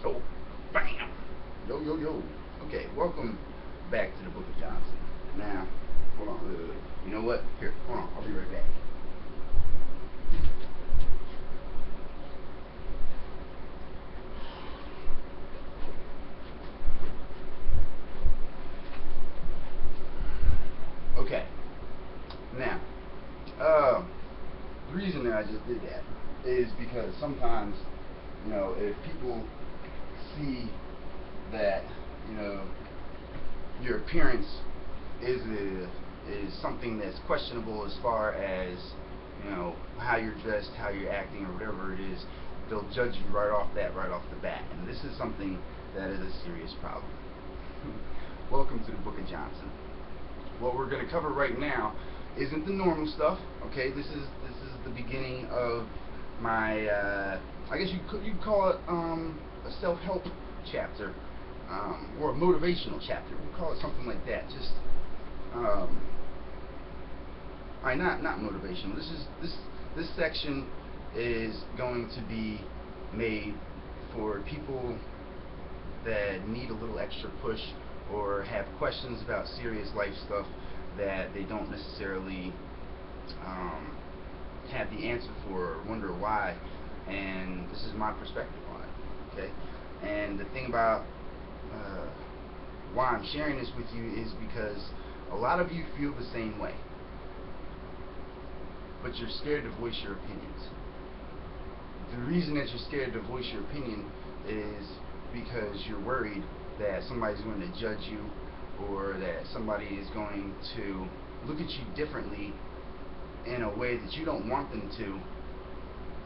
Oh, bam! Yo, yo, yo. Okay, welcome back to the Book of Johnson. Now, hold on. You know what? Here, hold on. I'll be right back. Okay. Now, the reason that I just did that is because sometimes, if people see that, you know, your appearance is something that's questionable as far as how you're dressed, how you're acting, or whatever it is, they'll judge you right off the bat, and this is something that is a serious problem. Welcome to the Book of Johnson. What we're going to cover right now isn't the normal stuff. Okay, this is the beginning of my I guess you'd call it a self-help chapter, or a motivational chapter. We'll call it something like that. Just not motivational. This section is going to be made for people that need a little extra push or have questions about serious life stuff that they don't necessarily have the answer for or wonder why, and this is my perspective on it. Okay, and the thing about why I'm sharing this with you is because a lot of you feel the same way, but you're scared to voice your opinions. The reason that you're scared to voice your opinion is because you're worried that somebody's going to judge you, or that somebody is going to look at you differently in a way that you don't want them to,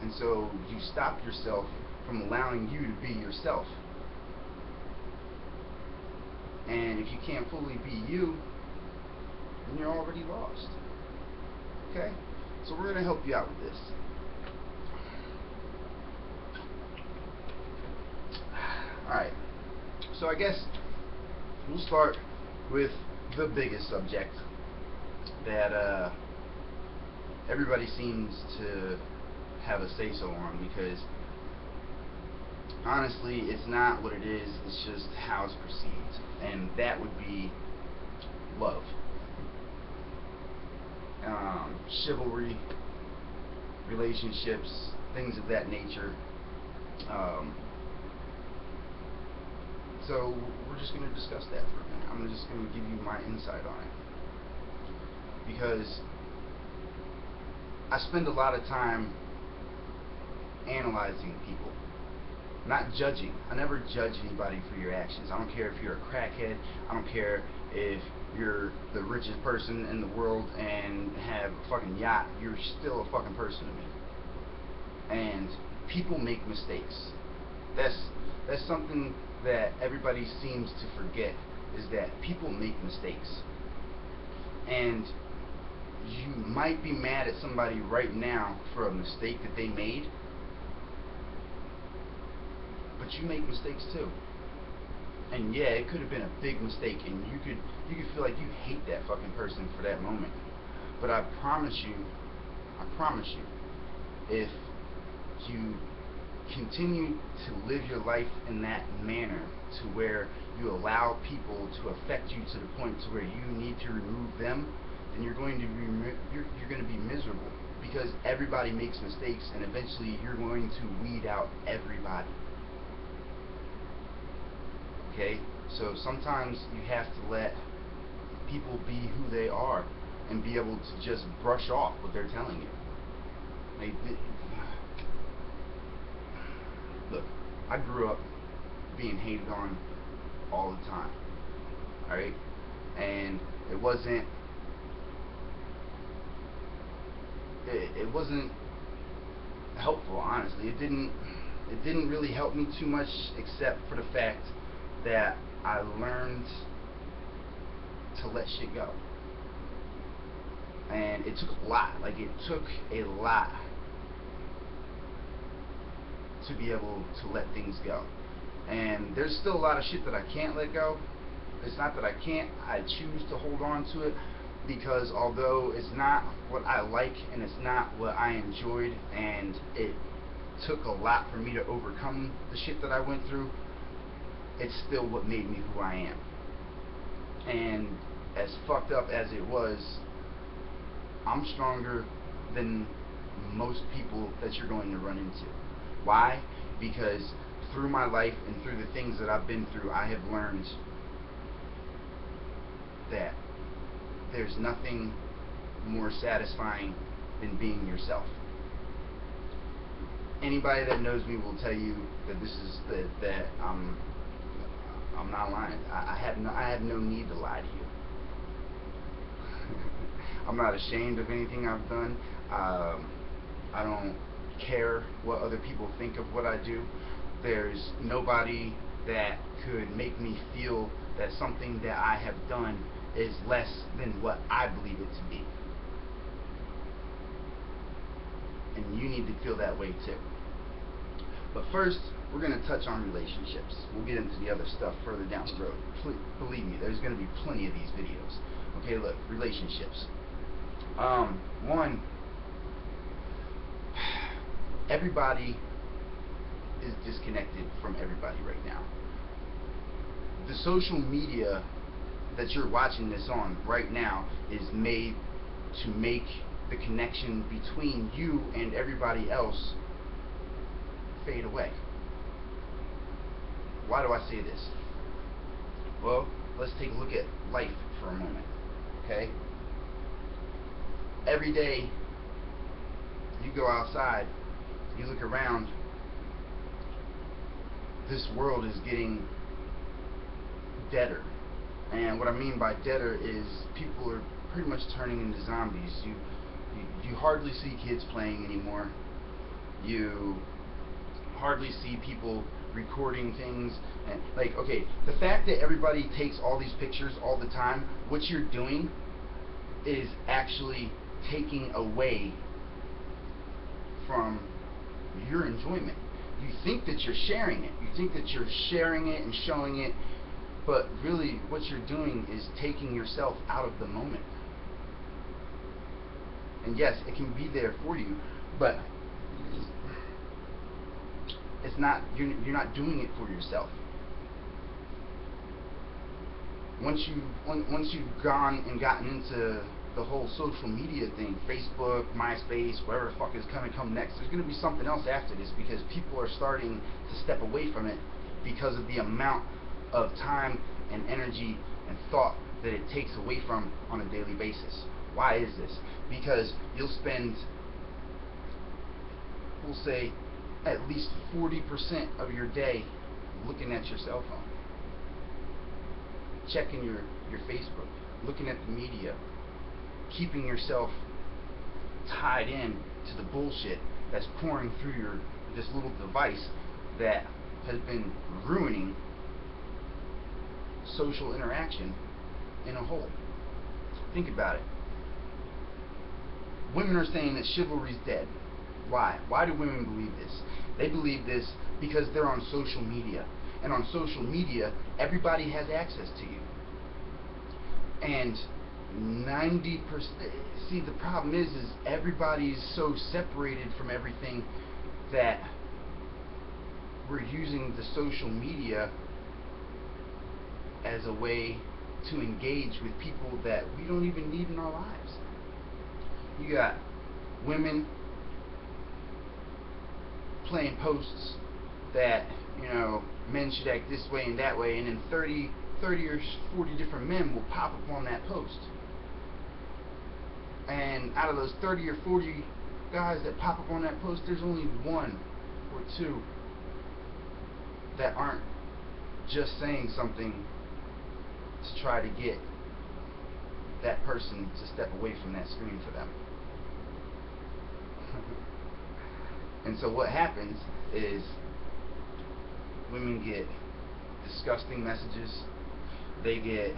and so you stop yourself from allowing you to be yourself. And if you can't fully be you, then you're already lost. Okay? So we're going to help you out with this. Alright, so I guess we'll start with the biggest subject that everybody seems to have a say-so on, because honestly it's not what it is, it's just how it's perceived, and that would be love. Chivalry, relationships, things of that nature. So we're just going to discuss that for a minute. I'm just going to give you my insight on it, because I spend a lot of time analyzing people, not judging. I never judge anybody for your actions. I don't care if you're a crackhead. I don't care if you're the richest person in the world and have a fucking yacht. You're still a fucking person to me. And people make mistakes. That's something that everybody seems to forget, is that people make mistakes. And you might be mad at somebody right now for a mistake that they made, but you make mistakes too. And yeah, it could have been a big mistake, and you could feel like you hate that fucking person for that moment. But I promise you, if you continue to live your life in that manner, to where you allow people to affect you to the point to where you need to remove them, then you're going to be miserable, because everybody makes mistakes, and eventually you're going to weed out everybody. Okay, so sometimes you have to let people be who they are and be able to just brush off what they're telling you. Like, look, I grew up being hated on all the time, alright? And it wasn't helpful, honestly. It didn't really help me too much, except for the fact that I learned to let shit go. And it took a lot. Like, it took a lot to be able to let things go. And there's still a lot of shit that I can't let go. It's not that I can't, I choose to hold on to it, because although it's not what I like and it's not what I enjoyed, and it took a lot for me to overcome the shit that I went through, it's still what made me who I am. And as fucked up as it was, I'm stronger than most people that you're going to run into. Why? Because through my life and through the things that I've been through, I have learned that there's nothing more satisfying than being yourself. Anybody that knows me will tell you that that I'm not lying. I have no need to lie to you. I'm not ashamed of anything I've done. I don't care what other people think of what I do. There's nobody that could make me feel that something that I have done is less than what I believe it to be. And you need to feel that way too. But first, we're going to touch on relationships. We'll get into the other stuff further down the road. Believe me, there's going to be plenty of these videos. Okay, look, relationships. One, everybody is disconnected from everybody right now. The social media that you're watching this on right now is made to make the connection between you and everybody else fade away. Why do I say this? Well, let's take a look at life for a moment. Okay? Every day you go outside, you look around, this world is getting deader. And what I mean by deader is people are pretty much turning into zombies. You hardly see kids playing anymore. You hardly see people recording things. And like, okay, the fact that everybody takes all these pictures all the time, what you're doing is actually taking away from your enjoyment. You think that you're sharing it. You think that you're sharing it and showing it, but really what you're doing is taking yourself out of the moment. And yes, it can be there for you, but it's not, you're not doing it for yourself. Once you've gone and gotten into the whole social media thing, Facebook, MySpace, whatever the fuck is gonna come next, there's gonna be something else after this, because people are starting to step away from it because of the amount of time and energy and thought that it takes away from on a daily basis. Why is this? Because you'll spend, we'll say, at least 40% of your day looking at your cell phone, checking your Facebook, looking at the media, keeping yourself tied in to the bullshit that's pouring through this little device that has been ruining social interaction in a whole. Think about it. Women are saying that chivalry's dead. Why? Why do women believe this? They believe this because they're on social media. And on social media, everybody has access to you. And 90%, see, the problem is everybody's so separated from everything that we're using the social media as a way to engage with people that we don't even need in our lives. You got women playing posts that, you know, men should act this way and that way, and then 30 or 40 different men will pop up on that post. And out of those 30 or 40 guys that pop up on that post, there's only one or two that aren't just saying something to try to get that person to step away from that screen for them. And so what happens is women get disgusting messages. They get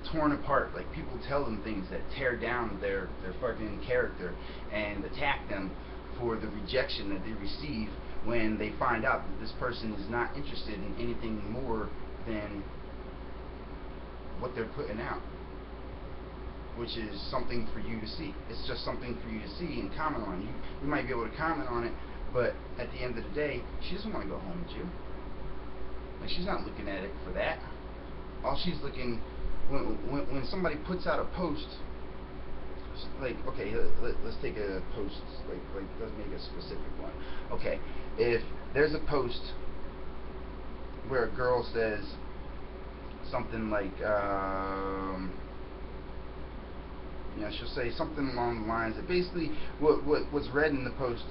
torn apart. Like, people tell them things that tear down their fucking character and attack them for the rejection that they receive when they find out that this person is not interested in anything more than what they're putting out. which is something for you to see. It's just something for you to see and comment on. You might be able to comment on it, but at the end of the day, she doesn't want to go home with you. Like, she's not looking at it for that. All she's looking, when somebody puts out a post, like, okay, let's take a post, like let's make a specific one. Okay, if there's a post where a girl says something like, she'll say something along the lines that basically what's read in the post,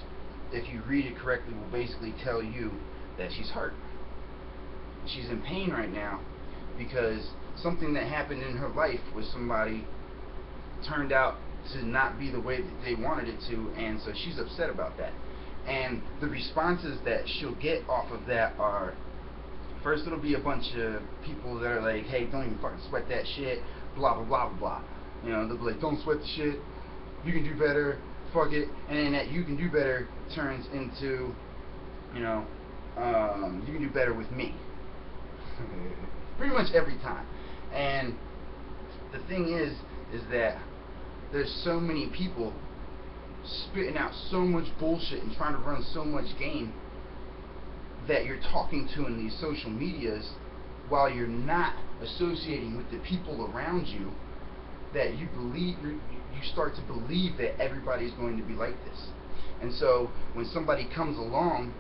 if you read it correctly, will basically tell you that she's hurt. She's in pain right now because something that happened in her life with somebody turned out to not be the way that they wanted it to, and so she's upset about that. And the responses that she'll get off of that are, first it'll be a bunch of people that are like, hey, don't even fucking sweat that shit, blah blah blah blah blah. They'll be like, don't sweat the shit, you can do better, fuck it. And then that you can do better turns into, you can do better with me. Pretty much every time. And the thing is that there's so many people spitting out so much bullshit and trying to run so much game that you're talking to in these social medias while you're not associating with the people around you, that you start to believe that everybody's going to be like this. And so when somebody comes along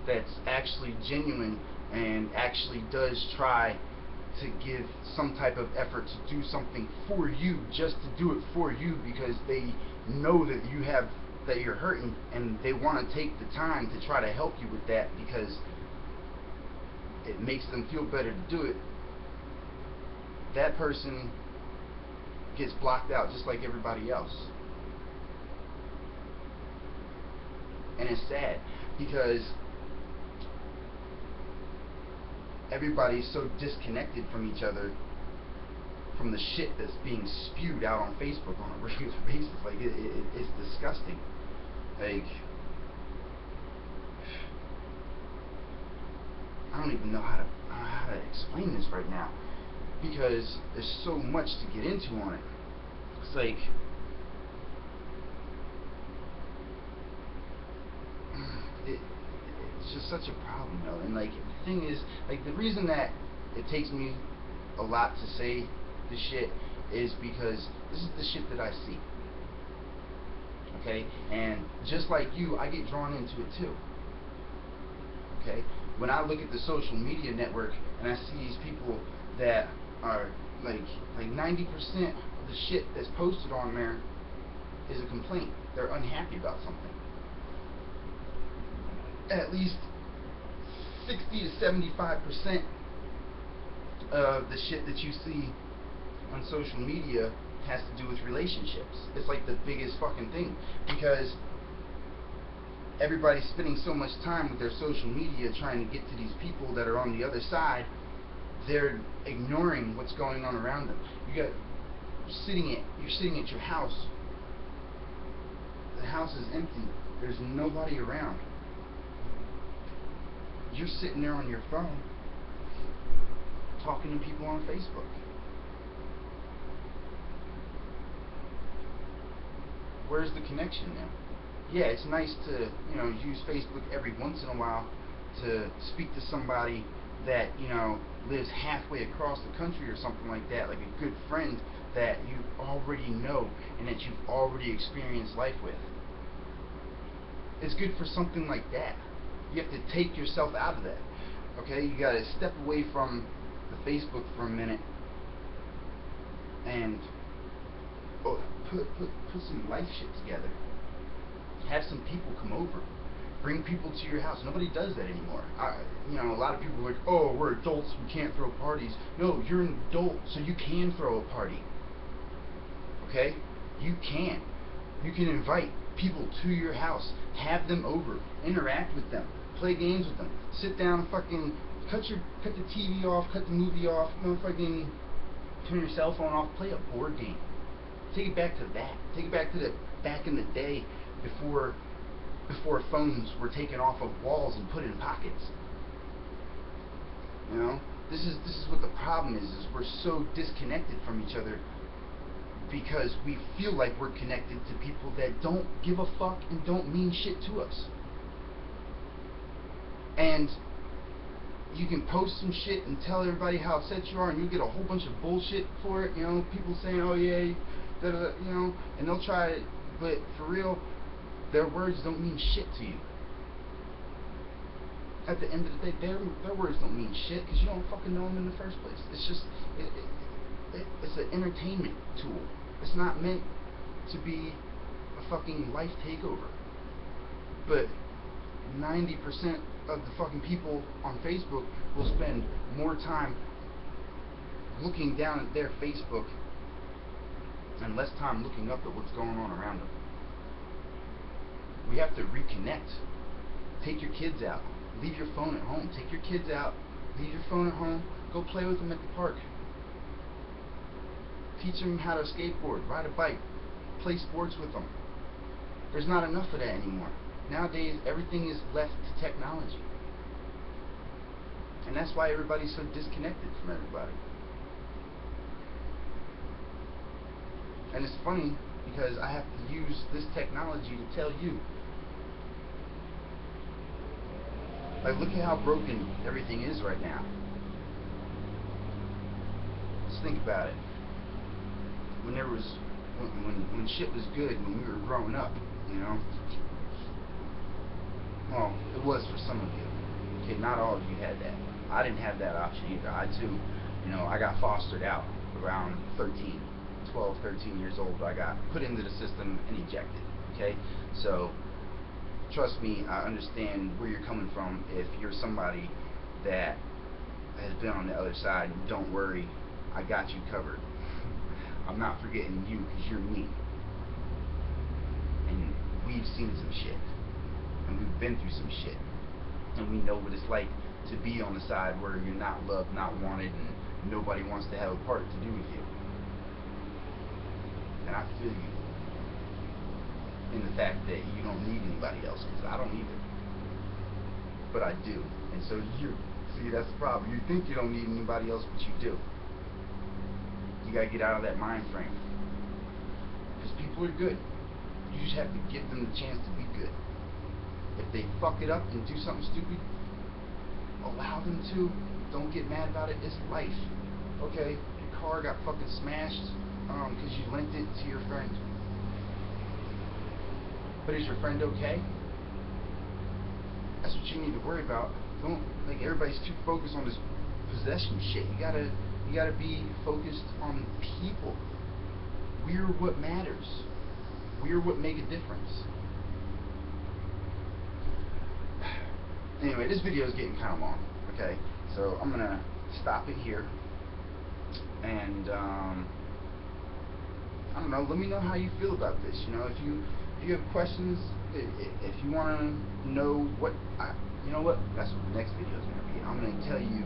that's actually genuine and actually does try to give some type of effort to do something for you, just to do it for you because they know that you're hurting, and they want to take the time to try to help you with that because it makes them feel better to do it, that person gets blocked out just like everybody else. And it's sad because everybody's so disconnected from each other, from the shit that's being spewed out on Facebook on a regular basis. Like, it's disgusting. Like, I don't even know how to explain this right now because there's so much to get into on it. It's like, it's just such a problem, and like, the thing is, like, the reason that it takes me a lot to say this shit is because this is the shit that I see. Okay? And just like you, I get drawn into it too. Okay? When I look at the social media network and I see these people that are like 90% of the shit that's posted on there is a complaint. They're unhappy about something. At least 60 to 75% of the shit that you see on social media has to do with relationships. It's like the biggest fucking thing, because everybody's spending so much time with their social media trying to get to these people that are on the other side. They're ignoring what's going on around them. You're sitting at your house. The house is empty. There's nobody around. You're sitting there on your phone talking to people on Facebook. Where's the connection there? Yeah, it's nice to, use Facebook every once in a while to speak to somebody that, lives halfway across the country or something like that, like a good friend that you already know and that you've already experienced life with. It's good for something like that. You have to take yourself out of that. Okay, you gotta step away from the Facebook for a minute and put some life shit together. Have some people come over. Bring people to your house. Nobody does that anymore. A lot of people are like, oh, we're adults, we can't throw parties. No, you're an adult, so you can throw a party. Okay? You can. You can invite people to your house. Have them over. Interact with them. Play games with them. Sit down, fucking cut the TV off, cut the movie off, fucking turn your cell phone off, play a board game. Take it back to that. Take it back to back in the day before phones were taken off of walls and put in pockets. This is what the problem is we're so disconnected from each other because we feel like we're connected to people that don't give a fuck and don't mean shit to us. And you can post some shit and tell everybody how upset you are, and you get a whole bunch of bullshit for it. You know, people saying, "Oh yeah," da, da, da, you know, and they'll try it, but for real, their words don't mean shit to you. At the end of the day, their words don't mean shit because you don't fucking know them in the first place. It's just it's an entertainment tool. It's not meant to be a fucking life takeover. But 90% of the fucking people on Facebook will spend more time looking down at their Facebook and less time looking up at what's going on around them. We have to reconnect. Take your kids out. Leave your phone at home. Take your kids out. Leave your phone at home. Go play with them at the park. Teach them how to skateboard, ride a bike, play sports with them. There's not enough of that anymore. Nowadays, everything is left to technology. And that's why everybody's so disconnected from everybody. And it's funny because I have to use this technology to tell you. Like, look at how broken everything is right now. Let's think about it. When there was, when shit was good, when we were growing up, you know. Well, it was for some of you. Okay, not all of you had that. I didn't have that option either. I too, you know, I got fostered out around 12, 13 years old. I got put into the system and ejected. Okay, so trust me, I understand where you're coming from. If you're somebody that has been on the other side, don't worry, I got you covered. I'm not forgetting you because you're me. And we've seen some shit. And we've been through some shit. And we know what it's like to be on the side where you're not loved, not wanted, and nobody wants to have a part to do with you. And I feel you in the fact that you don't need anybody else, because I don't either. But I do. And so you. See, that's the problem. You think you don't need anybody else, but you do. You gotta get out of that mind frame. Because people are good. You just have to give them the chance to be good. If they fuck it up and do something stupid, allow them to. Don't get mad about it. It's life. Okay? Your car got fucking smashed because you linked it to your friend. But is your friend okay? That's what you need to worry about. Don't, like, everybody's too focused on this possession shit. You gotta be focused on people. We're what matters. We're what make a difference. Anyway, this video is getting kind of long. Okay, so I'm gonna stop it here. And I don't know. Let me know how you feel about this. You know, if you have questions, if you want to know what you know what, that's what the next video is gonna be. I'm gonna tell you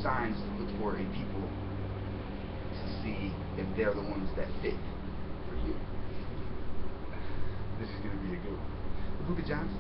signs to look for in people to see if they're the ones that fit for you. This is going to be a good one. The Book of Johns.